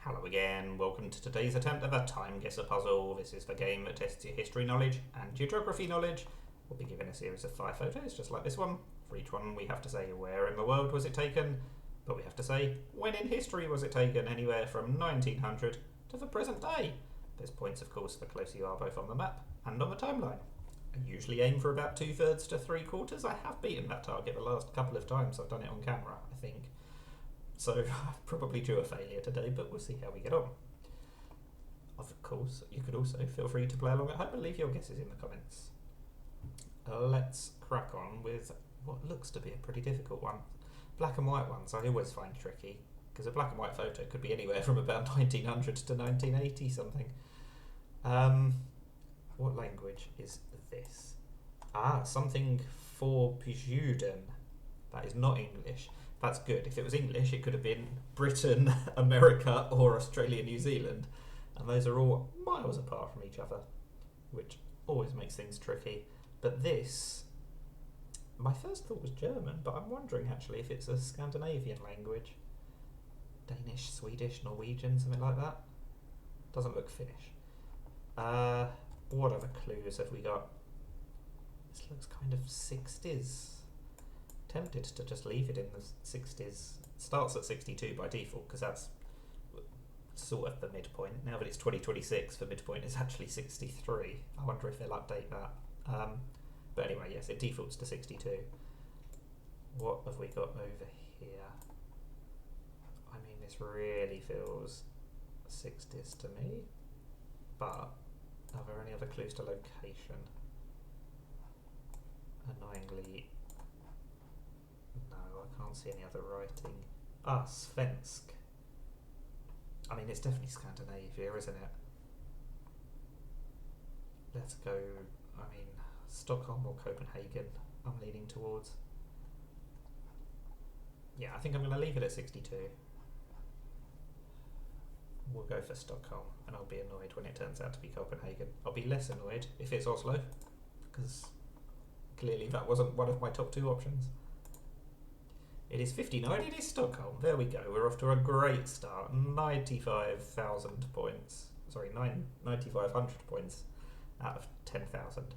Hello again, welcome to today's attempt at a TimeGuessr puzzle. This is the game that tests your history knowledge and your geography knowledge. We'll be given a series of 5 photos, just like this one. For each one we have to say where in the world was it taken, but we have to say when in history was it taken, anywhere from 1900 to the present day. There's points, of course, the closer you are both on the map and on the timeline. I usually aim for about 2/3 to 3/4. I have beaten that target the last couple of times I've done it on camera, I think. So probably due a failure today, but we'll see how we get on. Of course, you could also feel free to play along at home and leave your guesses in the comments. Let's crack on with what looks to be a pretty difficult one. Black and white ones I always find tricky, because a black and white photo could be anywhere from about 1900 to 1980 something. What language is this? Something for Juden. That is not English. That's good. If it was English, it could have been Britain, America, or Australia, New Zealand. And those are all miles apart from each other, which always makes things tricky. But this, my first thought was German, but I'm wondering actually if it's a Scandinavian language. Danish, Swedish, Norwegian, something like that. Doesn't look Finnish. What other clues have we got? This looks kind of 60s. Tempted to just leave it in the 60s. It starts at 62 by default because that's sort of the midpoint. Now that it's 2026, the midpoint is actually 63. I wonder if they'll update that. But anyway, yes, it defaults to 62. What have we got over here? I mean, this really feels 60s to me, but are there any other clues to location? Annoyingly, no, I can't see any other writing. Svensk. I mean, it's definitely Scandinavia, isn't it? Let's go, Stockholm or Copenhagen, I'm leaning towards. Yeah, I think I'm going to leave it at 62. We'll go for Stockholm, and I'll be annoyed when it turns out to be Copenhagen. I'll be less annoyed if it's Oslo, because clearly that wasn't one of my top 2 options. It is 59, it is Stockholm. There we go, we're off to a great start. 95,000 points. Sorry, 9,500 points out of 10,000.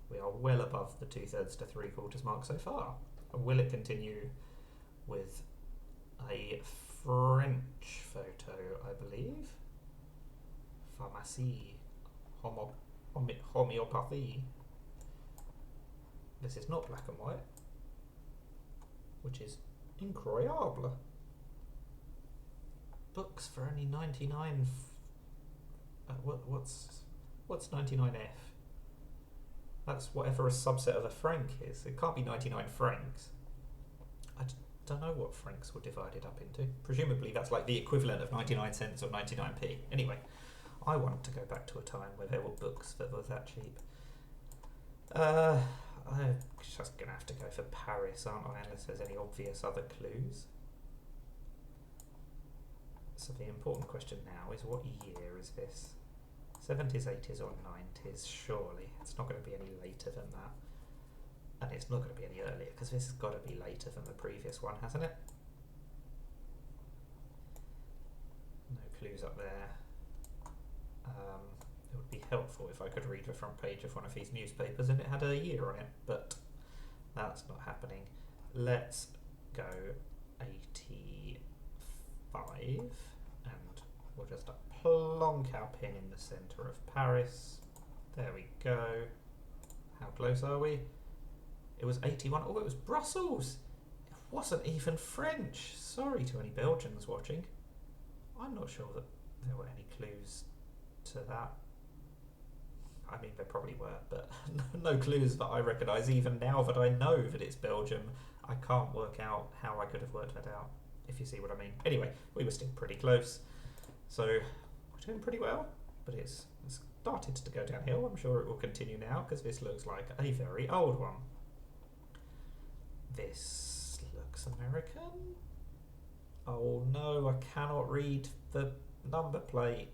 We are well above the 2/3 to 3/4 mark so far. And will it continue with a French photo, I believe? Pharmacie. Homeopathy. This is not black and white, which is incroyable. Books for only 99. What's 99F? That's whatever a subset of a franc is. It can't be 99 francs. I don't know what francs were divided up into. Presumably that's like the equivalent of 99 cents or 99p. Anyway, I want to go back to a time where there were books that were that cheap. I'm just going to have to go for Paris, aren't I, unless there's any obvious other clues. So the important question now is, what year is this? 70s, 80s or 90s, surely. It's not going to be any later than that. And it's not going to be any earlier, because this has got to be later than the previous one, hasn't it? No clues up there. It would be helpful if I could read the front page of one of these newspapers and it had a year on it, but that's not happening. Let's go 85, and we'll just plonk our pin in the centre of Paris. There we go. How close are we? It was 81. Oh, it was Brussels. It wasn't even French. Sorry to any Belgians watching. I'm not sure that there were any clues to that. I mean, there probably were, but no clues that I recognise. Even now that I know that it's Belgium, I can't work out how I could have worked that out, if you see what I mean. Anyway, we were still pretty close, so we're doing pretty well, but it's started to go downhill. I'm sure it will continue now, because this looks like a very old one. This looks American. Oh no, I cannot read the number plate.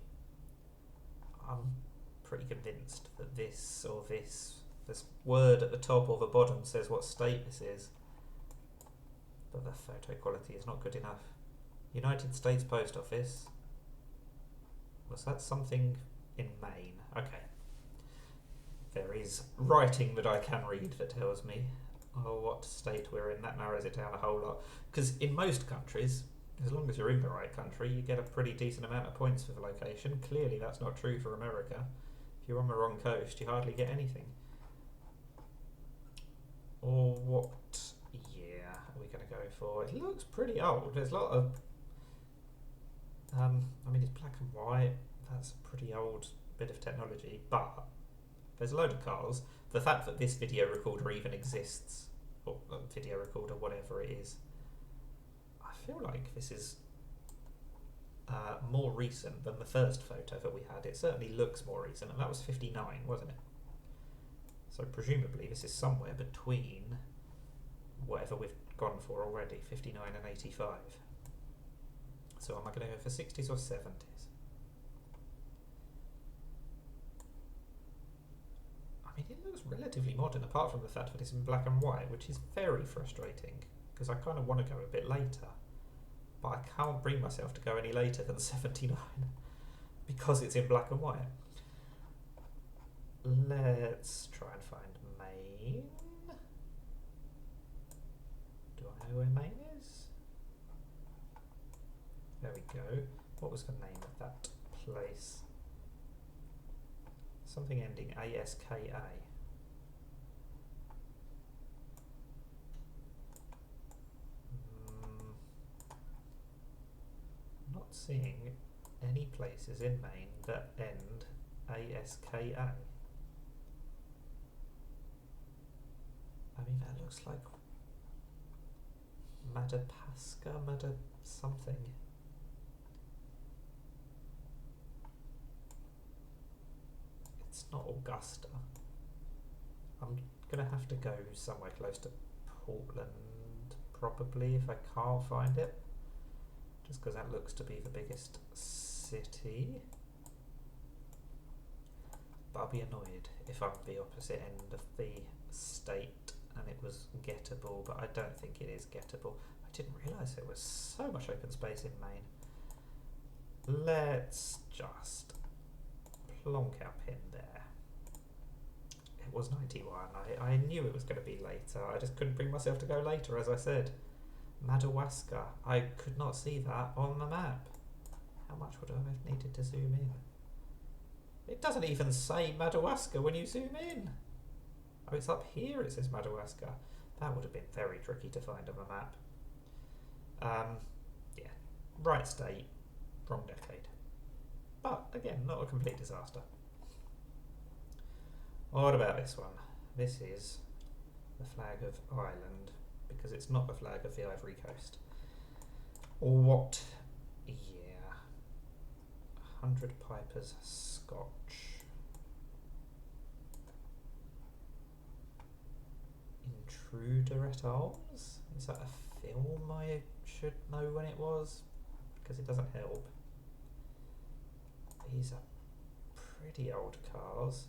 I'm pretty convinced that this word at the top or the bottom says what state this is, but the photo quality is not good enough. United States Post Office, Was that something in Maine? Okay. There is writing that I can read that tells me what state we're in. That narrows it down a whole lot. Because in most countries, as long as you're in the right country, you get a pretty decent amount of points for the location. Clearly that's not true for America. If you're on the wrong coast, you hardly get anything. Or what year are we going to go for? It looks pretty old. There's a lot of... I mean, it's black and white. That's a pretty old bit of technology. But there's a load of cars. The fact that this video recorder even exists, or video recorder, whatever it is, I feel like this is more recent than the first photo that we had. It certainly looks more recent, and that was 59, wasn't it? So presumably this is somewhere between whatever we've gone for already, 59 and 85. So am I going to go for 60s or 70s? I mean, it looks relatively modern, apart from the fact that it's in black and white, which is very frustrating, because I kind of want to go a bit later. But I can't bring myself to go any later than 79, because it's in black and white. Let's try and find Maine. Do I know where Maine is? There we go. What was the name of that place? Something ending ASKA. Not seeing any places in Maine that end ASKA. I mean, that looks like Madapaska, something. It's not Augusta. I'm going to have to go somewhere close to Portland, probably, if I can't find it. Just because that looks to be the biggest city. But I'll be annoyed if I'm the opposite end of the state and it was gettable, but I don't think it is gettable. I didn't realise there was so much open space in Maine. Let's just plonk our pin there. It was 91. I knew it was going to be later. I just couldn't bring myself to go later, as I said. Madawaska. I could not see that on the map. How much would I have needed to zoom in? It doesn't even say Madawaska when you zoom in. Oh, it's up here it says Madawaska. That would have been very tricky to find on the map. Yeah, right state, wrong decade. But again, not a complete disaster. What about this one? This is the flag of Ireland, because it's not the flag of the Ivory Coast. What year? 100 Pipers Scotch. Intruder at Arms? Is that a film I should know when it was? Because it doesn't help. These are pretty old cars.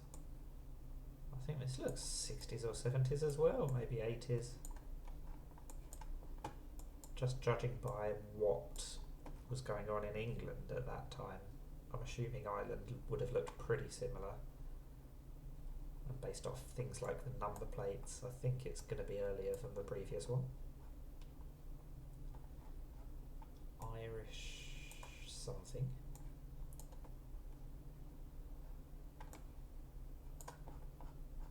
I think this looks 60s or 70s as well, maybe 80s. Just judging by what was going on in England at that time, I'm assuming Ireland would have looked pretty similar. And based off things like the number plates, I think it's going to be earlier than the previous one. Irish something.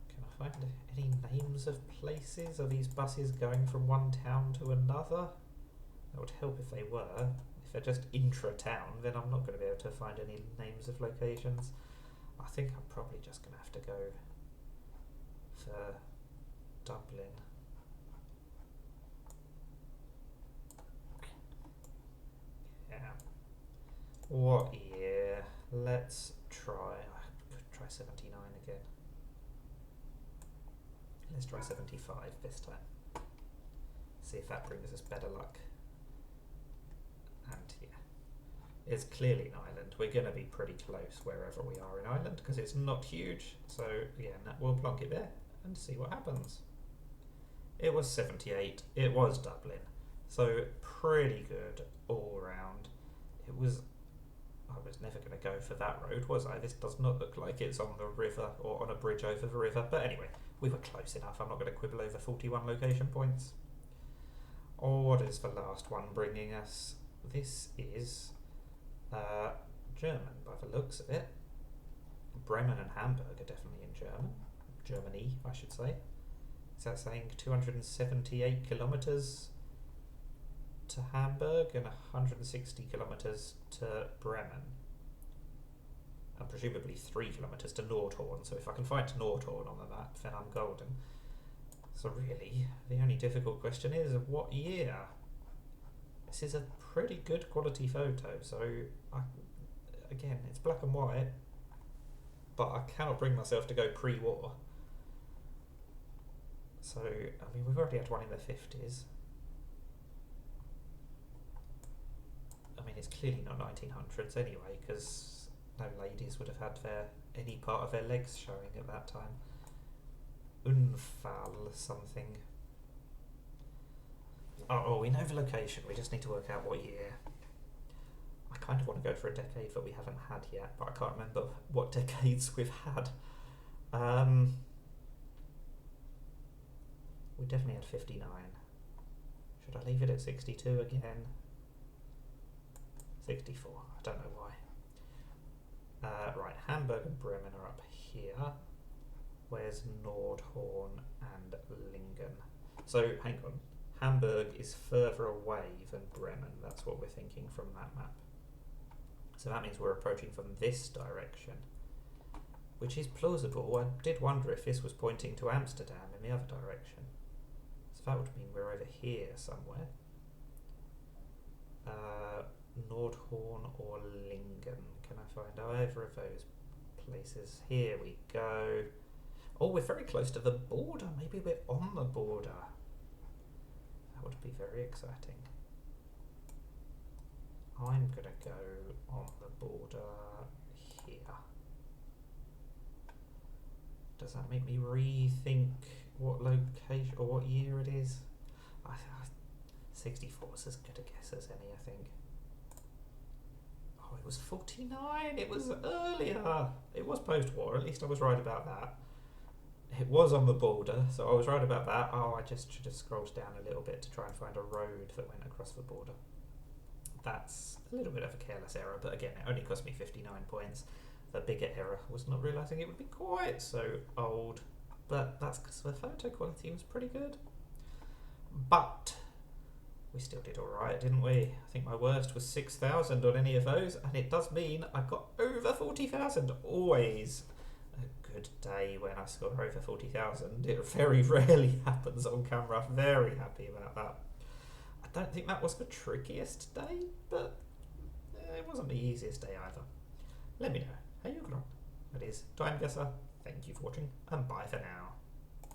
Can I find any names of places? Are these buses going from one town to another? That would help if they were. If they're just intra-town, then I'm not going to be able to find any names of locations. I think I'm probably just going to have to go for Dublin. Yeah. What year? Let's try. I could try 79 again. Let's try 75 this time. See if that brings us better luck. And yeah, it's clearly in Ireland. We're going to be pretty close wherever we are in Ireland because it's not huge. So yeah, we'll plonk it there and see what happens. It was 78. It was Dublin. So pretty good all round. I was never going to go for that road, was I? This does not look like it's on the river or on a bridge over the river. But anyway, we were close enough. I'm not going to quibble over 41 location points. Oh, what is the last one bringing us? This is German, by the looks of it. Bremen and Hamburg are definitely in Germany, I should say. Is that saying 278 kilometres to Hamburg and 160 kilometres to Bremen? And presumably 3 kilometres to Nordhorn. So if I can find Nordhorn on the map, then I'm golden. So really, the only difficult question is, what year? This is a pretty good quality photo, so again, it's black and white, but I cannot bring myself to go pre-war. So, I mean, we've already had one in the 50s. I mean, it's clearly not 1900s anyway, because no ladies would have had any part of their legs showing at that time. Unfall something. Oh, we know the location, we just need to work out what year. I kind of want to go for a decade that we haven't had yet, but I can't remember what decades we've had. We definitely had 59. Should I leave it at 62 again? 64, I don't know why. Right, Hamburg and Bremen are up here. Where's Nordhorn and Lingen? So, hang on. Hamburg is further away than Bremen. That's what we're thinking from that map. So that means we're approaching from this direction, which is plausible. I did wonder if this was pointing to Amsterdam in the other direction. So that would mean we're over here somewhere. Nordhorn or Lingen. Can I find either of those places? Here we go. Oh, we're very close to the border. Maybe we're on the border. That would be very exciting. I'm going to go on the border here. Does that make me rethink what location or what year it is? 64 is as good a guess as any, I think. Oh, it was 49. It was earlier. It was post-war. At least I was right about that. It was on the border, so I was right about that. Oh, I just should have scrolled down a little bit to try and find a road that went across the border. That's a little bit of a careless error, but again, it only cost me 59 points. The bigger error was not realising it would be quite so old, but that's because the photo quality was pretty good. But we still did alright, didn't we? I think my worst was 6,000 on any of those, and it does mean I got over 40,000. Always a good day when I score over 40,000. It very rarely happens on camera. Very happy about that. I don't think that was the trickiest day, but it wasn't the easiest day either. Let me know how you got on. That is TimeGuessr. Thank you for watching, and bye for now.